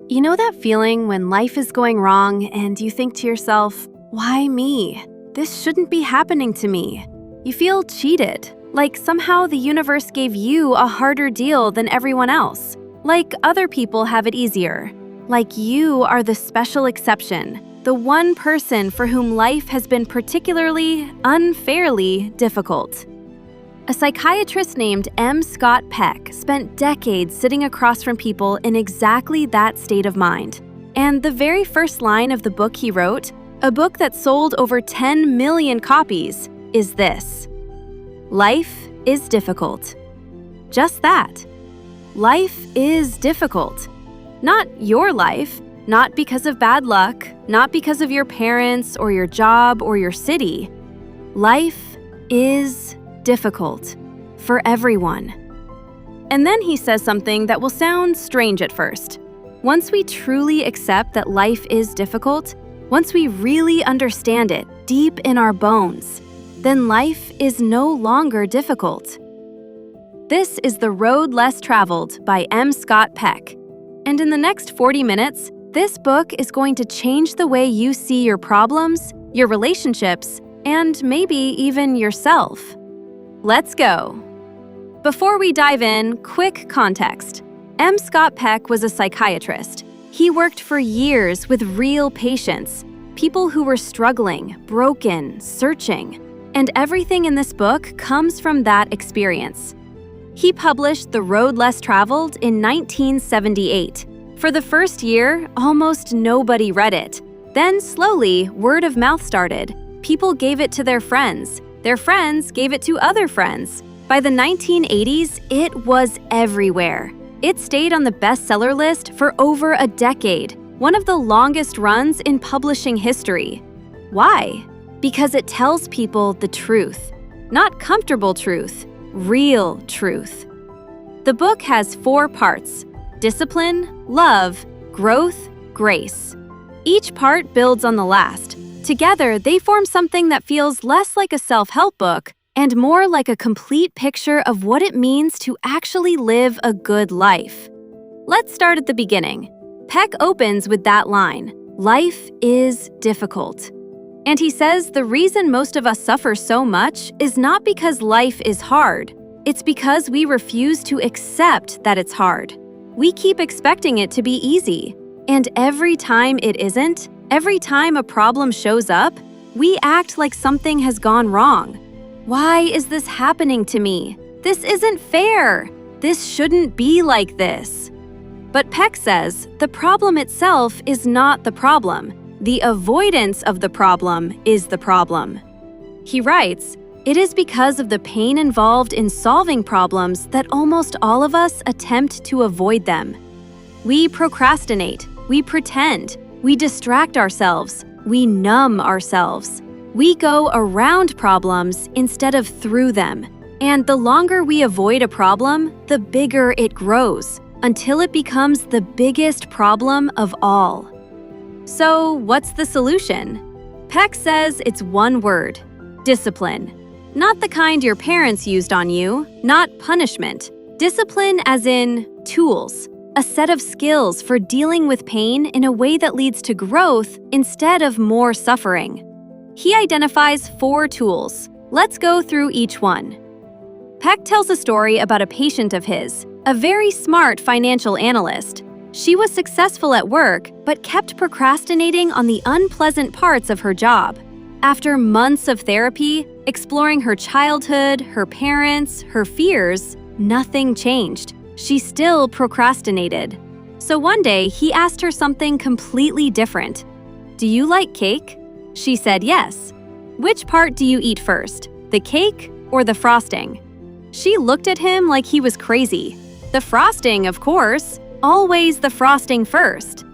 You know that feeling when life is going wrong and you think to yourself, why me? This shouldn't be happening to me. You feel cheated, like somehow the universe gave you a harder deal than everyone else, like other people have it easier, like you are the special exception, the one person for whom life has been particularly, unfairly difficult. A psychiatrist named M. Scott Peck spent decades sitting across from people in exactly that state of mind. And the very first line of the book he wrote, a book that sold over 10 million copies, is this: life is difficult. Just that. Life is difficult. Not your life, not because of bad luck, not because of your parents or your job or your city. Life is difficult for everyone. And then he says something that will sound strange at first. Once we truly accept that life is difficult, once we really understand it deep in our bones, then life is no longer difficult. This is The Road Less Traveled by M. Scott Peck. And in the next 40 minutes, this book is going to change the way you see your problems, your relationships, and maybe even yourself. Let's go. Before we dive in, quick context. M. Scott Peck was a psychiatrist. He worked for years with real patients, people who were struggling, broken, searching. And everything in this book comes from that experience. He published The Road Less Traveled in 1978. For the first year, almost nobody read it. Then slowly, word of mouth started. People gave it to their friends. Their friends gave it to other friends. By the 1980s, it was everywhere. It stayed on the bestseller list for over a decade, one of the longest runs in publishing history. Why? Because it tells people the truth. Not comfortable truth, real truth. The book has 4 parts: discipline, love, growth, grace. Each part builds on the last. Together, they form something that feels less like a self-help book and more like a complete picture of what it means to actually live a good life. Let's start at the beginning. Peck opens with that line, "Life is difficult." And he says the reason most of us suffer so much is not because life is hard. It's because we refuse to accept that it's hard. We keep expecting it to be easy. And every time it isn't, every time a problem shows up, we act like something has gone wrong. Why is this happening to me? This isn't fair. This shouldn't be like this. But Peck says the problem itself is not the problem. The avoidance of the problem is the problem. He writes, "It is because of the pain involved in solving problems that almost all of us attempt to avoid them. We procrastinate, we pretend, we distract ourselves, we numb ourselves. We go around problems instead of through them. And the longer we avoid a problem, the bigger it grows, until it becomes the biggest problem of all." So, what's the solution? Peck says it's one word: discipline. Not the kind your parents used on you, not punishment. Discipline as in tools, a set of skills for dealing with pain in a way that leads to growth instead of more suffering. He identifies 4 tools. Let's go through each one. Peck tells a story about a patient of his, a very smart financial analyst. She was successful at work, but kept procrastinating on the unpleasant parts of her job. After months of therapy, exploring her childhood, her parents, her fears, nothing changed. She still procrastinated. So one day, he asked her something completely different. "Do you like cake?" She said yes. "Which part do you eat first, the cake or the frosting?" She looked at him like he was crazy. "The frosting, of course. Always the frosting first."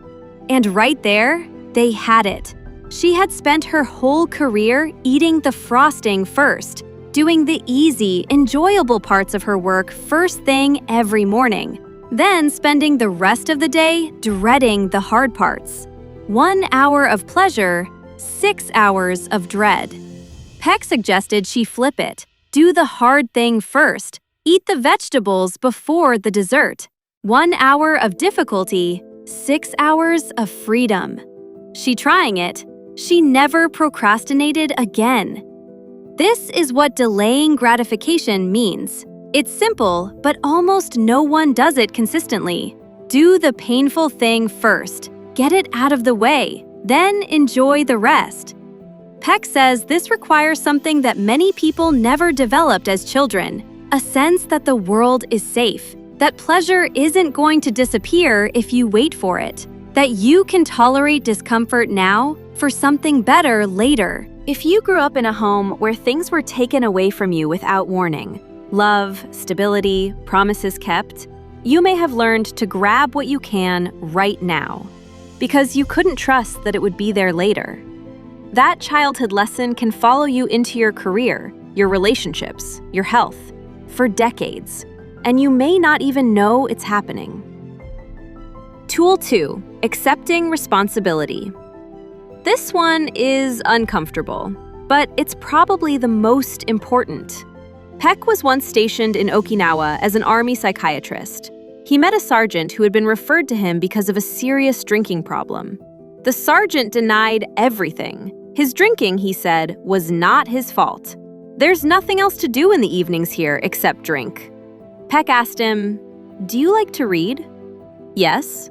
And right there, they had it. She had spent her whole career eating the frosting first, doing the easy, enjoyable parts of her work first thing every morning, then spending the rest of the day dreading the hard parts. 1 hour of pleasure, 6 hours of dread. Peck suggested she flip it, do the hard thing first, eat the vegetables before the dessert. 1 hour of difficulty, 6 hours of freedom. She trying it. She never procrastinated again. This is what delaying gratification means. It's simple, but almost no one does it consistently. Do the painful thing first. Get it out of the way. Then enjoy the rest. Peck says this requires something that many people never developed as children, a sense that the world is safe, that pleasure isn't going to disappear if you wait for it, that you can tolerate discomfort now for something better later. If you grew up in a home where things were taken away from you without warning, love, stability, promises kept, you may have learned to grab what you can right now, because you couldn't trust that it would be there later. That childhood lesson can follow you into your career, your relationships, your health, for decades, and you may not even know it's happening. Tool 2, accepting responsibility. This one is uncomfortable, but it's probably the most important. Peck was once stationed in Okinawa as an army psychiatrist. He met a sergeant who had been referred to him because of a serious drinking problem. The sergeant denied everything. His drinking, he said, was not his fault. There's nothing else to do in the evenings here except drink. Peck asked him, "Do you like to read?" "Yes."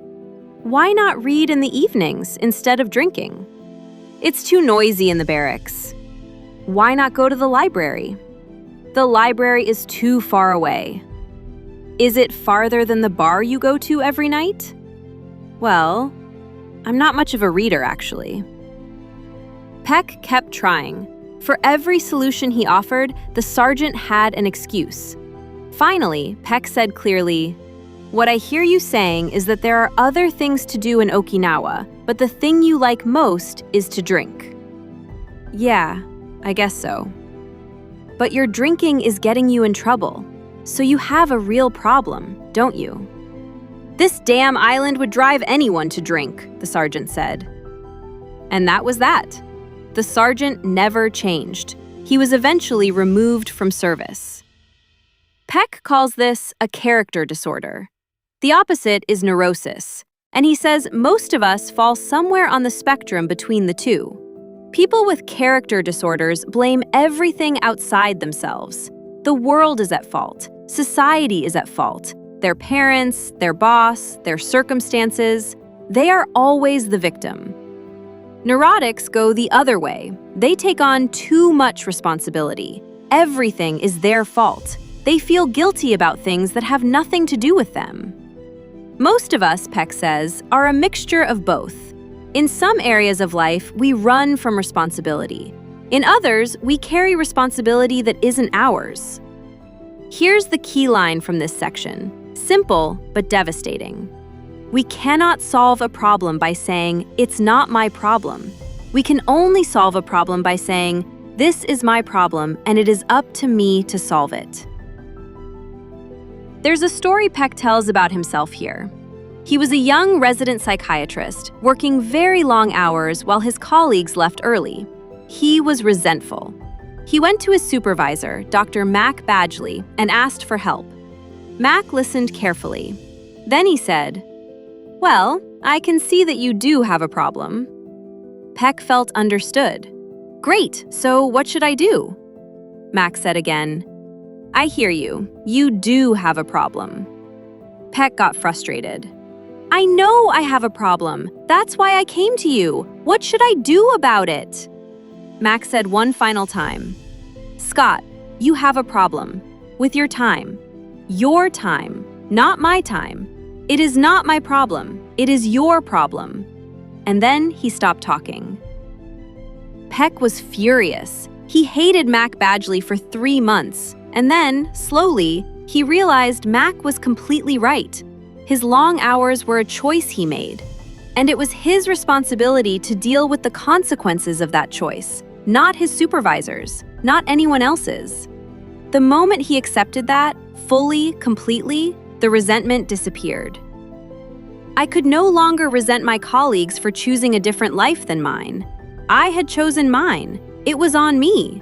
"Why not read in the evenings instead of drinking?" "It's too noisy in the barracks." "Why not go to the library?" "The library is too far away." "Is it farther than the bar you go to every night?" "Well, I'm not much of a reader, actually." Peck kept trying. For every solution he offered, the sergeant had an excuse. Finally, Peck said clearly, "What I hear you saying is that there are other things to do in Okinawa, but the thing you like most is to drink." "Yeah, I guess so." "But your drinking is getting you in trouble, so you have a real problem, don't you?" "This damn island would drive anyone to drink," the sergeant said. And that was that. The sergeant never changed. He was eventually removed from service. Peck calls this a character disorder. The opposite is neurosis, and he says most of us fall somewhere on the spectrum between the two. People with character disorders blame everything outside themselves. The world is at fault. Society is at fault. Their parents, their boss, their circumstances. They are always the victim. Neurotics go the other way. They take on too much responsibility. Everything is their fault. They feel guilty about things that have nothing to do with them. Most of us, Peck says, are a mixture of both. In some areas of life, we run from responsibility. In others, we carry responsibility that isn't ours. Here's the key line from this section, simple but devastating. We cannot solve a problem by saying, "It's not my problem." We can only solve a problem by saying, "This is my problem, and it is up to me to solve it." There's a story Peck tells about himself here. He was a young resident psychiatrist, working very long hours while his colleagues left early. He was resentful. He went to his supervisor, Dr. Mac Badgley, and asked for help. Mac listened carefully. Then he said, "Well, I can see that you do have a problem." Peck felt understood. "Great, so what should I do?" Mac said again, "I hear you. You do have a problem." Peck got frustrated. "I know I have a problem. That's why I came to you. What should I do about it?" Mac said one final time, "Scott, you have a problem. With your time. Your time, not my time. It is not my problem. It is your problem." And then he stopped talking. Peck was furious. He hated Mac Badgley for 3 months. And then, slowly, he realized Mac was completely right. His long hours were a choice he made. And it was his responsibility to deal with the consequences of that choice, not his supervisor's, not anyone else's. The moment he accepted that, fully, completely, the resentment disappeared. I could no longer resent my colleagues for choosing a different life than mine. I had chosen mine. It was on me.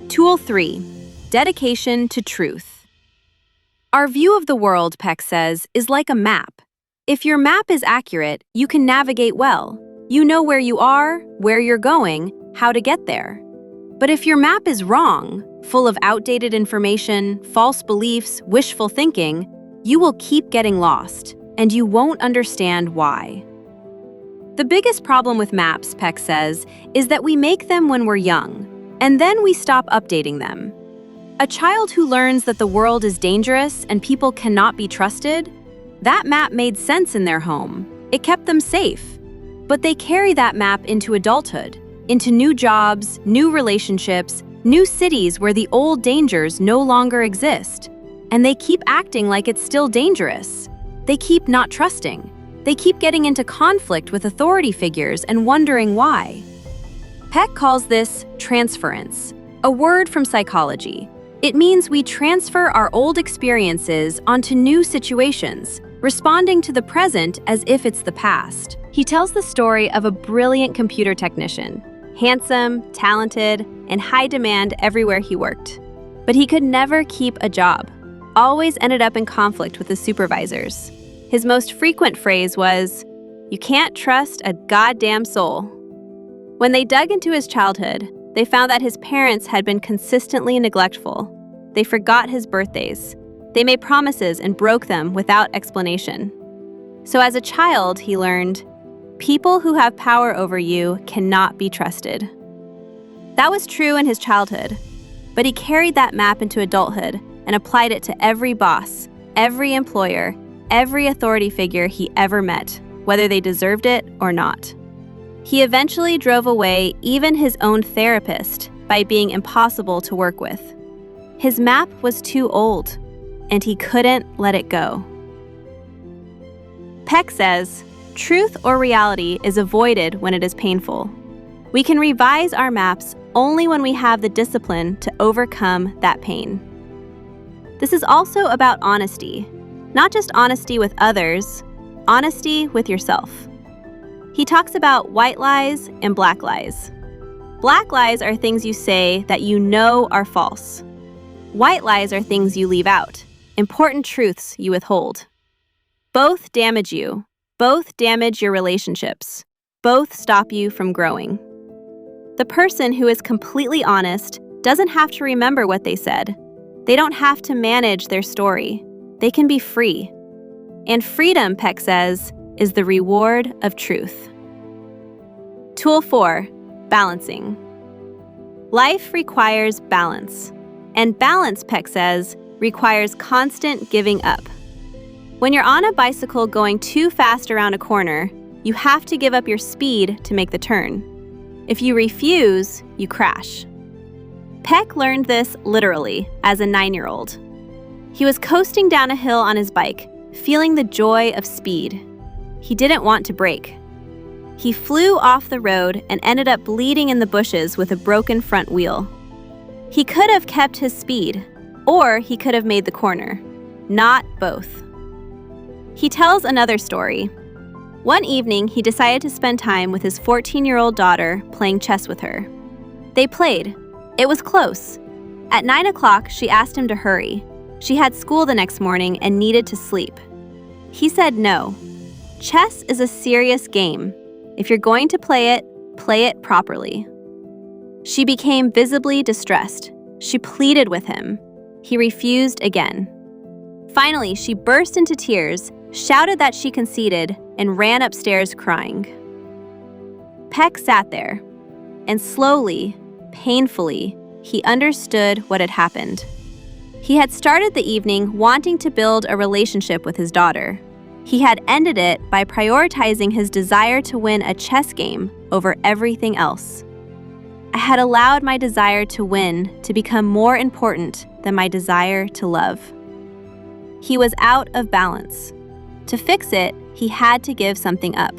Tool 3, dedication to truth. Our view of the world, Peck says, is like a map. If your map is accurate, you can navigate well. You know where you are, where you're going, how to get there. But if your map is wrong, full of outdated information, false beliefs, wishful thinking, you will keep getting lost, and you won't understand why. The biggest problem with maps, Peck says, is that we make them when we're young, and then we stop updating them. A child who learns that the world is dangerous and people cannot be trusted, that map made sense in their home. It kept them safe. But they carry that map into adulthood, into new jobs, new relationships, new cities where the old dangers no longer exist. And they keep acting like it's still dangerous. They keep not trusting. They keep getting into conflict with authority figures and wondering why. Peck calls this transference, a word from psychology. It means we transfer our old experiences onto new situations, responding to the present as if it's the past. He tells the story of a brilliant computer technician, handsome, talented, and high demand everywhere he worked. But he could never keep a job, always ended up in conflict with his supervisors. His most frequent phrase was, "You can't trust a goddamn soul." When they dug into his childhood, they found that his parents had been consistently neglectful. They forgot his birthdays. They made promises and broke them without explanation. So as a child, he learned, people who have power over you cannot be trusted. That was true in his childhood, but he carried that map into adulthood and applied it to every boss, every employer, every authority figure he ever met, whether they deserved it or not. He eventually drove away even his own therapist by being impossible to work with. His map was too old, and he couldn't let it go. Peck says, truth or reality is avoided when it is painful. We can revise our maps only when we have the discipline to overcome that pain. This is also about honesty, not just honesty with others, honesty with yourself. He talks about white lies and black lies. Black lies are things you say that you know are false. White lies are things you leave out, important truths you withhold. Both damage you. Both damage your relationships. Both stop you from growing. The person who is completely honest doesn't have to remember what they said. They don't have to manage their story. They can be free. And freedom, Peck says, is the reward of truth. Tool 4, balancing. Life requires balance. And balance, Peck says, requires constant giving up. When you're on a bicycle going too fast around a corner, you have to give up your speed to make the turn. If you refuse, you crash. Peck learned this literally as a 9-year-old. He was coasting down a hill on his bike, feeling the joy of speed. He didn't want to brake. He flew off the road and ended up bleeding in the bushes with a broken front wheel. He could have kept his speed, or he could have made the corner. Not both. He tells another story. One evening, he decided to spend time with his 14-year-old daughter playing chess with her. They played. It was close. At 9 o'clock, she asked him to hurry. She had school the next morning and needed to sleep. He said no. Chess is a serious game. If you're going to play it properly. She became visibly distressed. She pleaded with him. He refused again. Finally, she burst into tears, shouted that she conceded, and ran upstairs crying. Peck sat there, and slowly, painfully, he understood what had happened. He had started the evening wanting to build a relationship with his daughter. He had ended it by prioritizing his desire to win a chess game over everything else. I had allowed my desire to win to become more important than my desire to love. He was out of balance. To fix it, he had to give something up.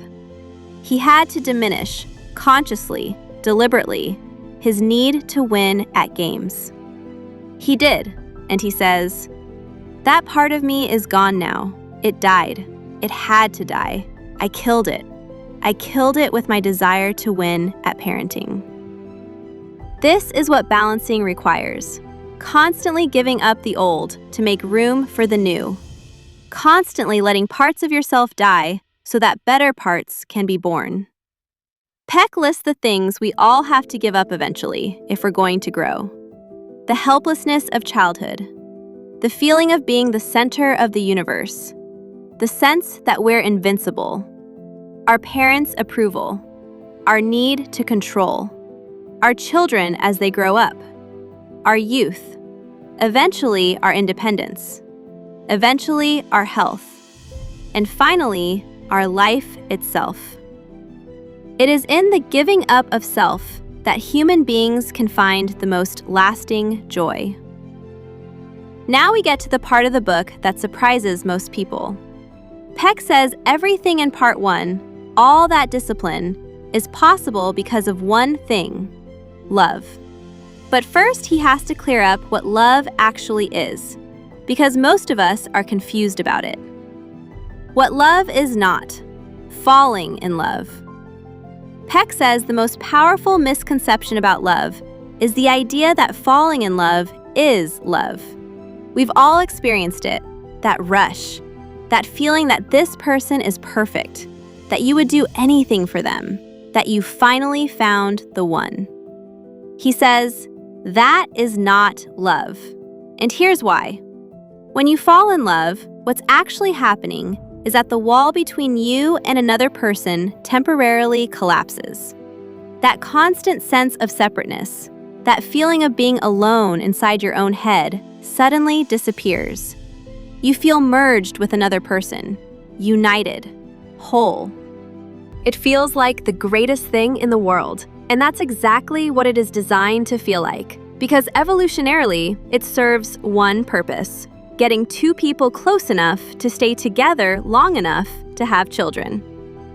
He had to diminish, consciously, deliberately, his need to win at games. He did, and he says, "That part of me is gone now. It died. It had to die. I killed it. I killed it with my desire to win at parenting." This is what balancing requires. Constantly giving up the old to make room for the new. constantly letting parts of yourself die so that better parts can be born. Peck lists the things we all have to give up eventually if we're going to grow. The helplessness of childhood, the feeling of being the center of the universe, the sense that we're invincible, our parents' approval, our need to control, our children as they grow up, our youth, eventually our independence, eventually our health, and finally our life itself. It is in the giving up of self that human beings can find the most lasting joy. Now we get to the part of the book that surprises most people. Peck says everything in part 1, all that discipline, is possible because of one thing: love. But first, he has to clear up what love actually is, because most of us are confused about it. What love is not: falling in love. Peck says the most powerful misconception about love is the idea that falling in love is love. We've all experienced it, that rush, that feeling that this person is perfect, that you would do anything for them, that you finally found the one. He says, that is not love. And here's why. When you fall in love, what's actually happening is that the wall between you and another person temporarily collapses. That constant sense of separateness, that feeling of being alone inside your own head, suddenly disappears. You feel merged with another person, united, whole. It feels like the greatest thing in the world, and that's exactly what it is designed to feel like, because evolutionarily, it serves one purpose: getting two people close enough to stay together long enough to have children.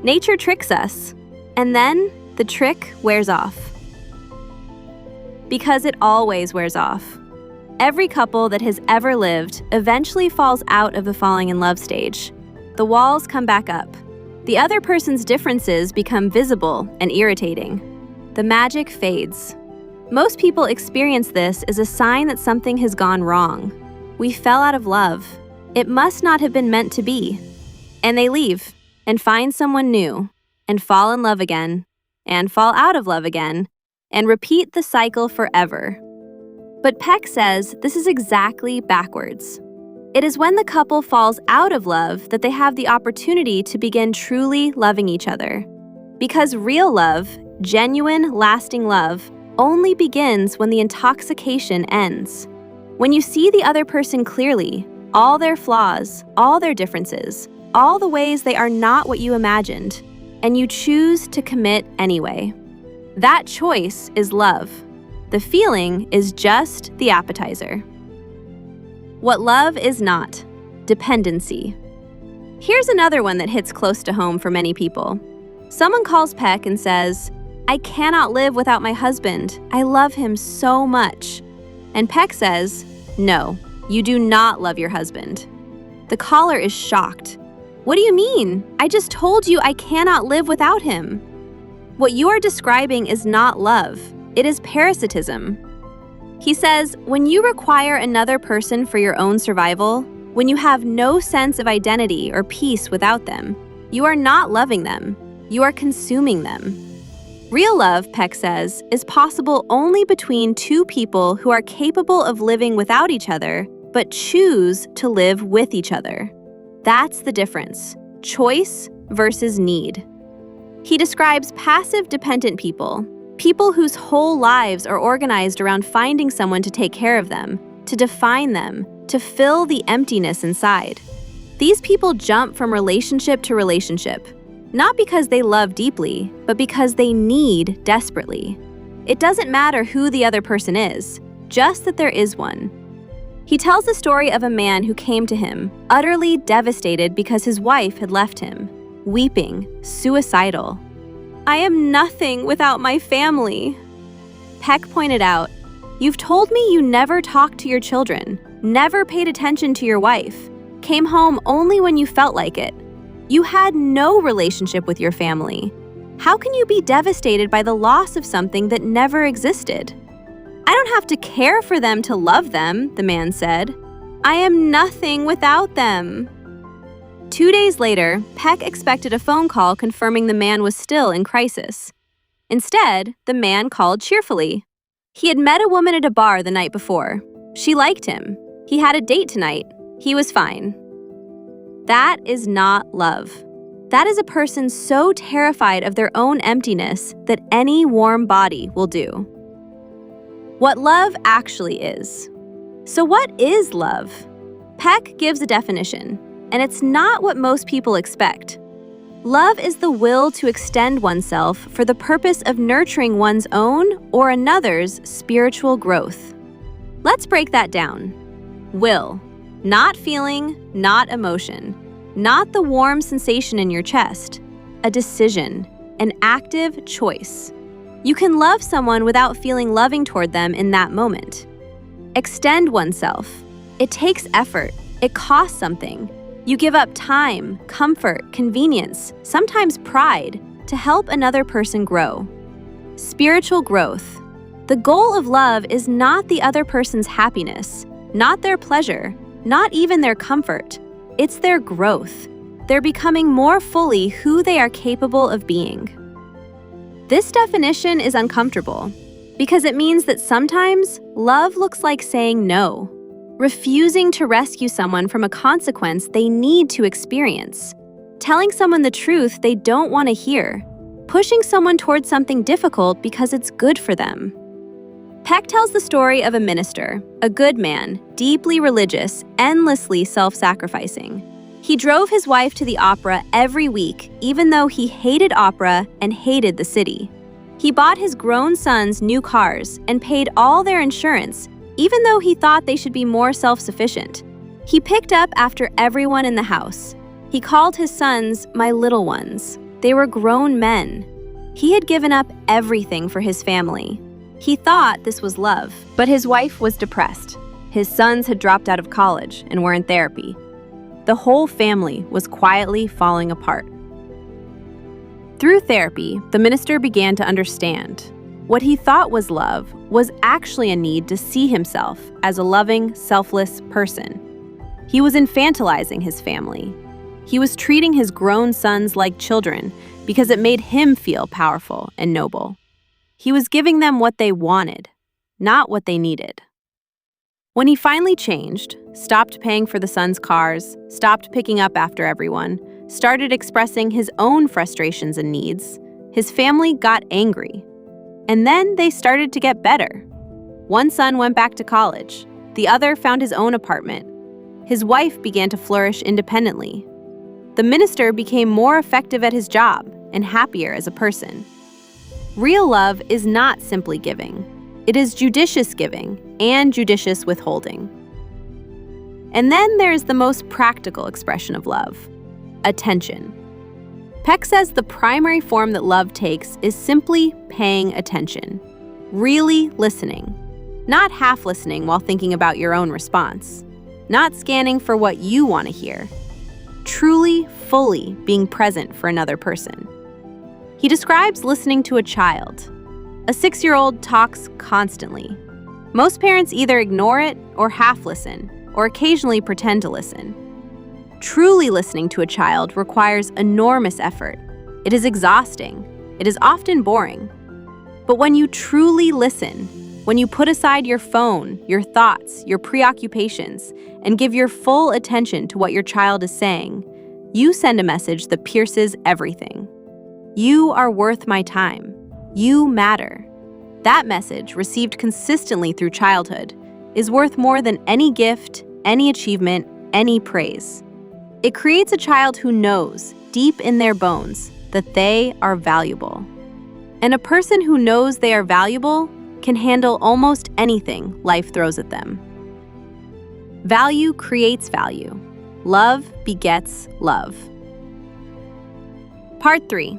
Nature tricks us, and then the trick wears off. Because it always wears off. Every couple that has ever lived eventually falls out of the falling in love stage. The walls come back up. The other person's differences become visible and irritating. The magic fades. Most people experience this as a sign that something has gone wrong. We fell out of love. It must not have been meant to be. And they leave and find someone new and fall in love again and fall out of love again and repeat the cycle forever. But Peck says this is exactly backwards. It is when the couple falls out of love that they have the opportunity to begin truly loving each other. Because real love, genuine, lasting love, only begins when the intoxication ends. When you see the other person clearly, all their flaws, all their differences, all the ways they are not what you imagined, and you choose to commit anyway. That choice is love. The feeling is just the appetizer. What love is not: dependency. Here's another one that hits close to home for many people. Someone calls Peck and says, "I cannot live without my husband. I love him so much." And Peck says, "No, you do not love your husband." The caller is shocked. "What do you mean? I just told you I cannot live without him." What you are describing is not love. It is parasitism. He says, when you require another person for your own survival, when you have no sense of identity or peace without them, you are not loving them. You are consuming them. Real love, Peck says, is possible only between two people who are capable of living without each other, but choose to live with each other. That's the difference: choice versus need. He describes passive dependent people, people whose whole lives are organized around finding someone to take care of them, to define them, to fill the emptiness inside. These people jump from relationship to relationship, not because they love deeply, but because they need desperately. It doesn't matter who the other person is, just that there is one. He tells the story of a man who came to him, utterly devastated because his wife had left him, weeping, suicidal. "I am nothing without my family." Peck pointed out, "You've told me you never talked to your children, never paid attention to your wife, came home only when you felt like it. You had no relationship with your family. How can you be devastated by the loss of something that never existed?" "I don't have to care for them to love them," the man said. "I am nothing without them." 2 days later, Peck expected a phone call confirming the man was still in crisis. Instead, the man called cheerfully. He had met a woman at a bar the night before. She liked him. He had a date tonight. He was fine. That is not love. That is a person so terrified of their own emptiness that any warm body will do. What love actually is. So what is love? Peck gives a definition, and it's not what most people expect. Love is the will to extend oneself for the purpose of nurturing one's own or another's spiritual growth. Let's break that down. Will. Not feeling, not emotion. Not the warm sensation in your chest. A decision. An active choice. You can love someone without feeling loving toward them in that moment. Extend oneself. It takes effort. It costs something. You give up time, comfort, convenience, sometimes pride, to help another person grow. Spiritual growth. The goal of love is not the other person's happiness, not their pleasure, not even their comfort. It's their growth. They're becoming more fully who they are capable of being. This definition is uncomfortable because it means that sometimes love looks like saying no, refusing to rescue someone from a consequence they need to experience, telling someone the truth they don't want to hear, pushing someone towards something difficult because it's good for them. Peck tells the story of a minister, a good man, deeply religious, endlessly self-sacrificing. He drove his wife to the opera every week, even though he hated opera and hated the city. He bought his grown sons new cars and paid all their insurance, even though he thought they should be more self-sufficient. He picked up after everyone in the house. He called his sons "my little ones." They were grown men. He had given up everything for his family. He thought this was love, but his wife was depressed. His sons had dropped out of college and were in therapy. The whole family was quietly falling apart. Through therapy, the minister began to understand. What he thought was love was actually a need to see himself as a loving, selfless person. He was infantilizing his family. He was treating his grown sons like children because it made him feel powerful and noble. He was giving them what they wanted, not what they needed. When he finally changed, stopped paying for the sons' cars, stopped picking up after everyone, started expressing his own frustrations and needs, his family got angry. And then they started to get better. One son went back to college. The other found his own apartment. His wife began to flourish independently. The minister became more effective at his job and happier as a person. Real love is not simply giving. It is judicious giving and judicious withholding. And then there's the most practical expression of love, attention. Peck says the primary form that love takes is simply paying attention, really listening, not half listening while thinking about your own response, not scanning for what you want to hear, truly, fully being present for another person. He describes listening to a child. A 6-year-old talks constantly. Most parents either ignore it or half listen, or occasionally pretend to listen. Truly listening to a child requires enormous effort. It is exhausting. It is often boring. But when you truly listen, when you put aside your phone, your thoughts, your preoccupations, and give your full attention to what your child is saying, you send a message that pierces everything. You are worth my time. You matter. That message, received consistently through childhood, is worth more than any gift, any achievement, any praise. It creates a child who knows, deep in their bones, that they are valuable. And a person who knows they are valuable can handle almost anything life throws at them. Value creates value. Love begets love. Part 3.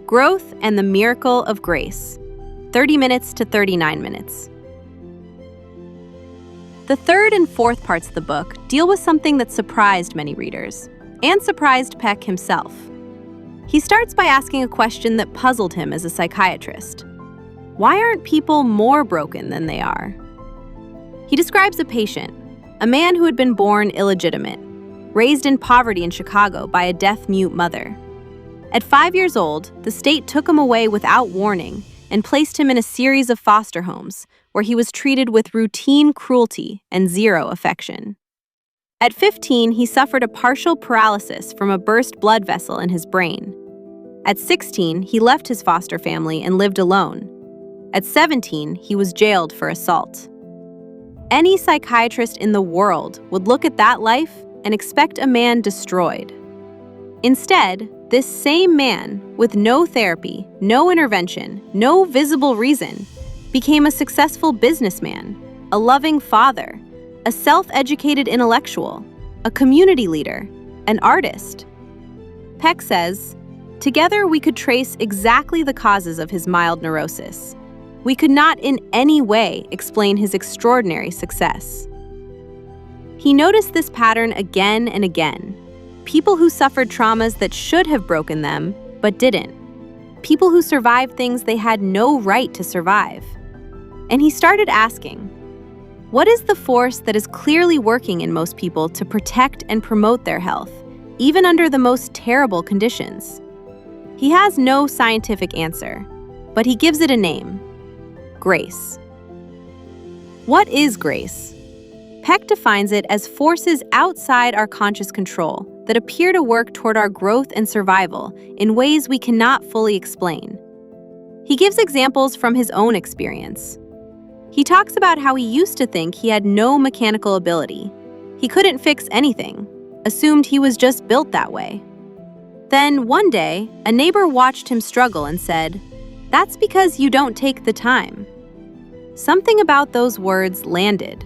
Growth and the Miracle of Grace. 30 minutes to 39 minutes. The third and fourth parts of the book deal with something that surprised many readers, and surprised Peck himself. He starts by asking a question that puzzled him as a psychiatrist. Why aren't people more broken than they are? He describes a patient, a man who had been born illegitimate. raised in poverty in Chicago by a deaf-mute mother. At 5 years old, the state took him away without warning and placed him in a series of foster homes where he was treated with routine cruelty and zero affection. At 15, he suffered a partial paralysis from a burst blood vessel in his brain. At 16, he left his foster family and lived alone. At 17, he was jailed for assault. Any psychiatrist in the world would look at that life and expect a man destroyed. Instead, this same man, with no therapy, no intervention, no visible reason, became a successful businessman, a loving father, a self-educated intellectual, a community leader, an artist. Peck says, "Together we could trace exactly the causes of his mild neurosis. We could not in any way explain his extraordinary success." He noticed this pattern again and again. People who suffered traumas that should have broken them, but didn't. People who survived things they had no right to survive. And he started asking, what is the force that is clearly working in most people to protect and promote their health, even under the most terrible conditions? He has no scientific answer, but he gives it a name: grace. What is grace? Peck defines it as forces outside our conscious control that appear to work toward our growth and survival in ways we cannot fully explain. He gives examples from his own experience. He talks about how he used to think he had no mechanical ability. He couldn't fix anything, assumed he was just built that way. Then one day, a neighbor watched him struggle and said, "That's because you don't take the time." Something about those words landed.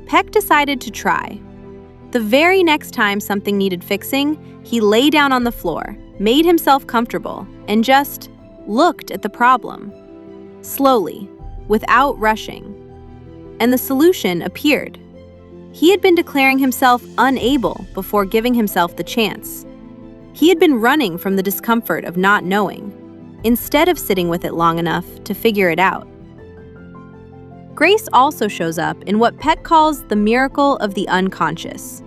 Peck decided to try. The very next time something needed fixing, he lay down on the floor, made himself comfortable, and just looked at the problem. Slowly, without rushing. And the solution appeared. He had been declaring himself unable before giving himself the chance. He had been running from the discomfort of not knowing, instead of sitting with it long enough to figure it out. Grace also shows up in what Peck calls the miracle of the unconscious.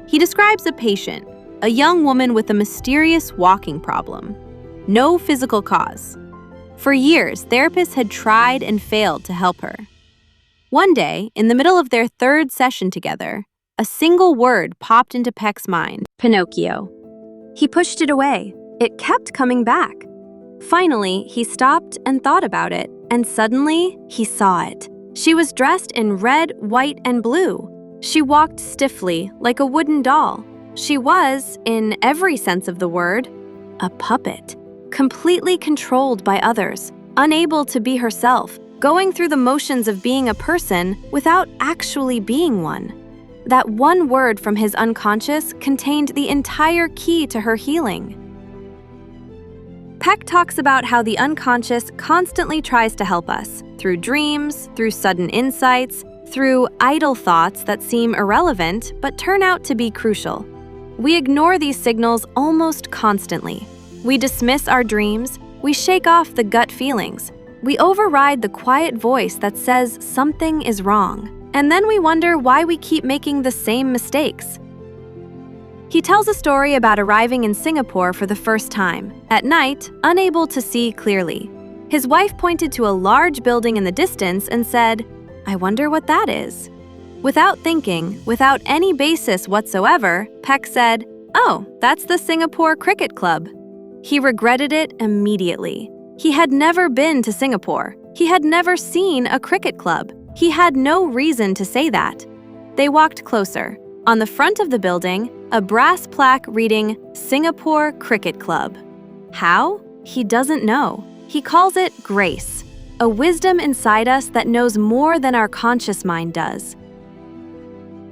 He describes a patient, a young woman with a mysterious walking problem. No physical cause. For years, therapists had tried and failed to help her. One day, in the middle of their third session together, a single word popped into Peck's mind: Pinocchio. He pushed it away. It kept coming back. Finally, he stopped and thought about it, and suddenly, he saw it. She was dressed in red, white, and blue. She walked stiffly, like a wooden doll. She was, in every sense of the word, a puppet, completely controlled by others, unable to be herself, going through the motions of being a person without actually being one. That one word from his unconscious contained the entire key to her healing. Peck talks about how the unconscious constantly tries to help us, through dreams, through sudden insights, through idle thoughts that seem irrelevant but turn out to be crucial. We ignore these signals almost constantly. We dismiss our dreams, we shake off the gut feelings, we override the quiet voice that says something is wrong, and then we wonder why we keep making the same mistakes. He tells a story about arriving in Singapore for the first time, at night, unable to see clearly. His wife pointed to a large building in the distance and said, "I wonder what that is." Without thinking, without any basis whatsoever, Peck said, "Oh, that's the Singapore Cricket Club." He regretted it immediately. He had never been to Singapore. He had never seen a cricket club. He had no reason to say that. They walked closer. On the front of the building, a brass plaque reading Singapore Cricket Club. How? He doesn't know. He calls it grace, a wisdom inside us that knows more than our conscious mind does.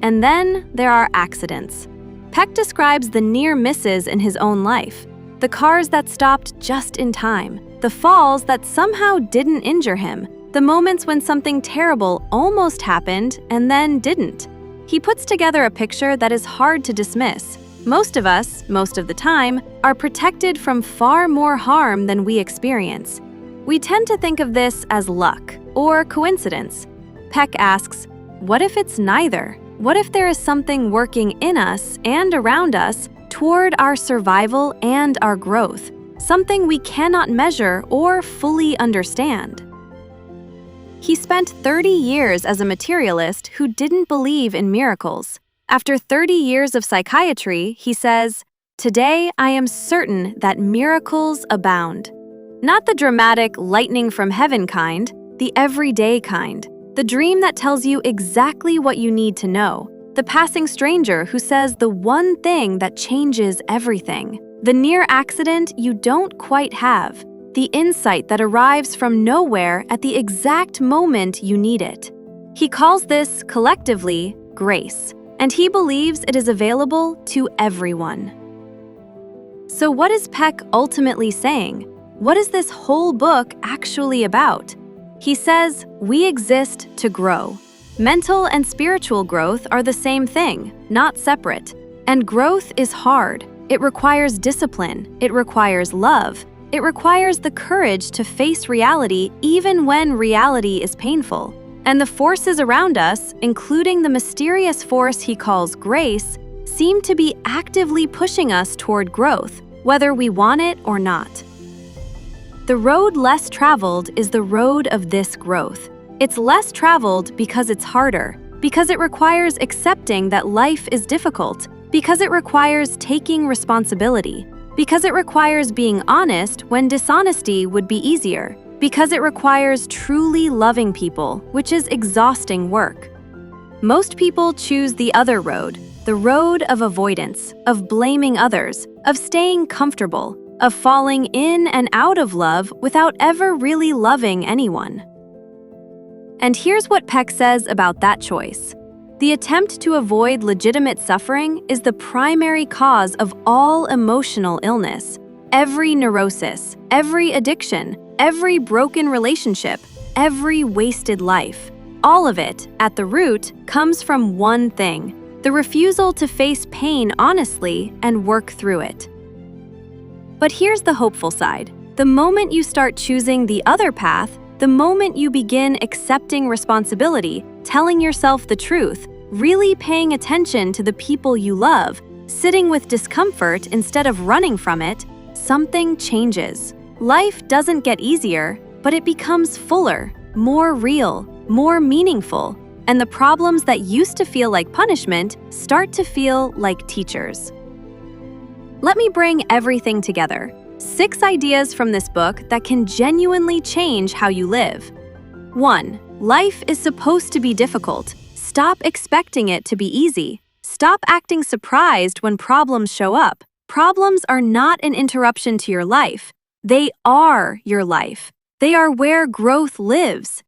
And then there are accidents. Peck describes the near misses in his own life, the cars that stopped just in time, the falls that somehow didn't injure him, the moments when something terrible almost happened and then didn't. He puts together a picture that is hard to dismiss. Most of us, most of the time, are protected from far more harm than we experience. We tend to think of this as luck or coincidence. Peck asks, what if it's neither? What if there is something working in us and around us toward our survival and our growth, something we cannot measure or fully understand? He spent 30 years as a materialist who didn't believe in miracles. After 30 years of psychiatry, he says, "Today I am certain that miracles abound." Not the dramatic lightning from heaven kind, the everyday kind. The dream that tells you exactly what you need to know. The passing stranger who says the one thing that changes everything. The near accident you don't quite have. The insight that arrives from nowhere at the exact moment you need it. He calls this, collectively, grace, and he believes it is available to everyone. So what is Peck ultimately saying? What is this whole book actually about? He says, we exist to grow. Mental and spiritual growth are the same thing, not separate. And growth is hard. It requires discipline. It requires love. It requires the courage to face reality even when reality is painful. And the forces around us, including the mysterious force he calls grace, seem to be actively pushing us toward growth, whether we want it or not. The road less traveled is the road of this growth. It's less traveled because it's harder, because it requires accepting that life is difficult, because it requires taking responsibility, because it requires being honest when dishonesty would be easier, because it requires truly loving people, which is exhausting work. Most people choose the other road, the road of avoidance, of blaming others, of staying comfortable, of falling in and out of love without ever really loving anyone. And here's what Peck says about that choice. The attempt to avoid legitimate suffering is the primary cause of all emotional illness. Every neurosis, every addiction, every broken relationship, every wasted life. All of it, at the root, comes from one thing: the refusal to face pain honestly and work through it. But here's the hopeful side. The moment you start choosing the other path, the moment you begin accepting responsibility, telling yourself the truth, really paying attention to the people you love, sitting with discomfort instead of running from it, something changes. Life doesn't get easier, but it becomes fuller, more real, more meaningful, and the problems that used to feel like punishment start to feel like teachers. Let me bring everything together. 6 ideas from this book that can genuinely change how you live. 1. Life is supposed to be difficult. Stop expecting it to be easy. Stop acting surprised when problems show up. Problems are not an interruption to your life. They are your life. They are where growth lives.